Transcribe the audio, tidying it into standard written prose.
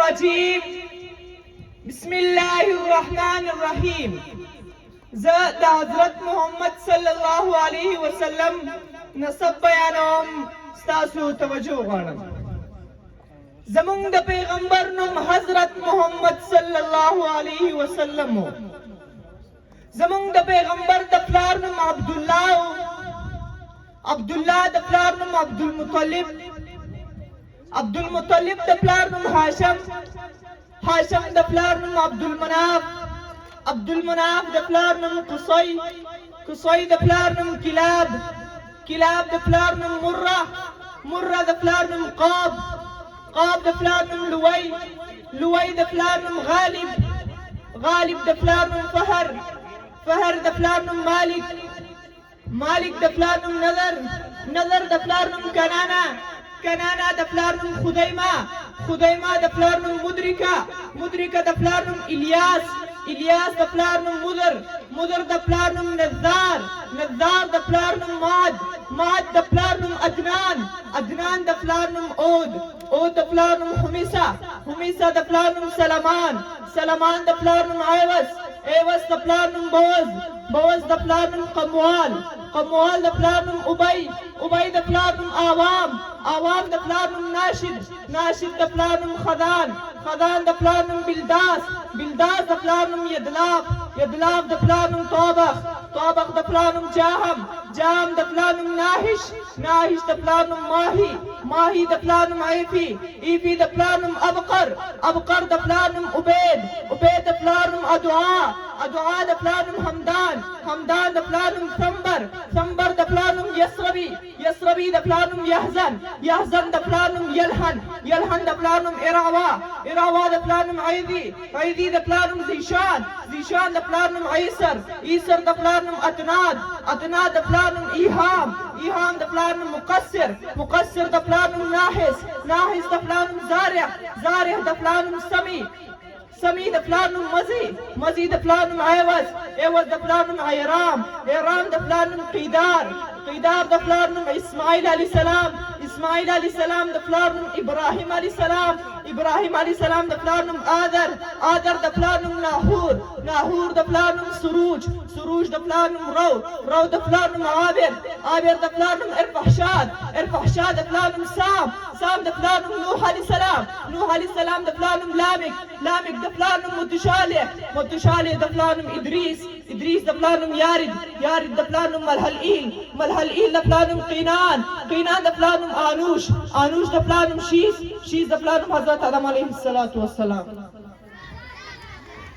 الرجيم بسم الله الرحمن الرحيم. زه د حضرت محمد صلی الله علیه وسلم نسب بیانوم، ستاسو توجه غواړم. زمونږ د پیغمبر نوم حضرت محمد صلی الله علیه وسلم و. زمونږ د پیغمبر د پلار نوم عبدالله و. عبدالله د پلار نوم عبدالمطلب. عبدالمطلب د پلار نوم هاشم. هاشم د پلار نوم عبدالمناف. عبدالمناف د پلار نوم قصی. قصی د پلار نوم کلاب. کلاب د پلار نوم مره. مره د پلار نوم قاب. قاب د پلار نوم لوی. لوی د پلار نوم غالب. غالب د پلار نوم فهر. فهر د پلار نوم مالک. مالک د پلار نوم نظر. نظر د پلار نوم کنانا. کنانا د پلار نوم خدیمه. خدیمه د پلار نوم مدرکه. مدرکه د پلار نوم الیاس. الیاس د پلار نوم مدر. مدر د پلار نوم نزار. نزار د پلار نوم ماد. ماد د پلار نوم عدنان. عدنان د پلار نوم اود. اود د پلار نوم حمیسه. حمیسه د پلار نوم سلمان. سلمان د پلار نوم عوض. عوض د پلار نوم بوز. بوز د پلار نوم قموال. قموال د پلار نوم ابی. ابی د پلار نوم آوام. آوام د پلار نوم ناشد. ناشد د پلار نوم خدان. خدان د پلار نوم بلداس. بلداس د پلار نوم یدلاف. یدلاف د پلار نوم طابخ. طابخ د پلار نوم جاهم. جاهم د پلار نوم ناهش. ناهش د پلار نوم ماهی. ماهی د پلار نوم عیفی. عیفی د پلار نوم ابقر. ابقر د پلار نوم عبید. عبید د پلار نوم ادعا. ادعا د پلار نوم حمدان. حمدان د پلار نوم ثمبر. ثمبر د پلار نوم یسربی. یسربی د پلار نوم یحزن. یحزن د پلار نوم یلحن. یلحن د پلار نوم اراوا. اراوا د پلار نوم عیدی. عیدی د پلار نوم زیشان. زیشان د پلار نوم عیسر. عیسر د پلار نوم اتناد. اتناد د پلار نوم ایهام. ایهام د پلار نوم مقصر. مقصر د پلار نوم ناحس. ناحس د پلار نوم زارع. زارع د پلار نوم سمی. سمی د پلار نوم مزی. مزی د پلار نوم عوض. عوض د پلار نوم عیرام. عیرام د پلار نوم قیدار. قیدار د پلار نوم اسماعیل علیه السلام. اسماعیل علیه السلام د پلار نوم ابراهیم علیه السلام. ابراهیم علیه السلام د پلار نوم آدر. آدر د پلار نوم ناهور. ناهور د پلار نوم سروج. سروج د پلار نوم رو. رو د پلار نوم عابر. عابر د پلار نوم ارفحشاد. ارفحشاد د پلار نوم سام. سام د پلار نوم نوح علیه السلام. نوح علیه السلام د پلار نوم لامک. لامک د پلار نوم متشالح. متشالح د پلار نوم ادریس. ادریس د پلار نوم یارد. یارد د پلار نوم ملحلئیل. ملحلئیل د پلار نوم قینان. قینان د پلار نوم آنوش. آنوش د پلار نوم شیز. شیز د پلار نوم حضرت آدم علیه السلام.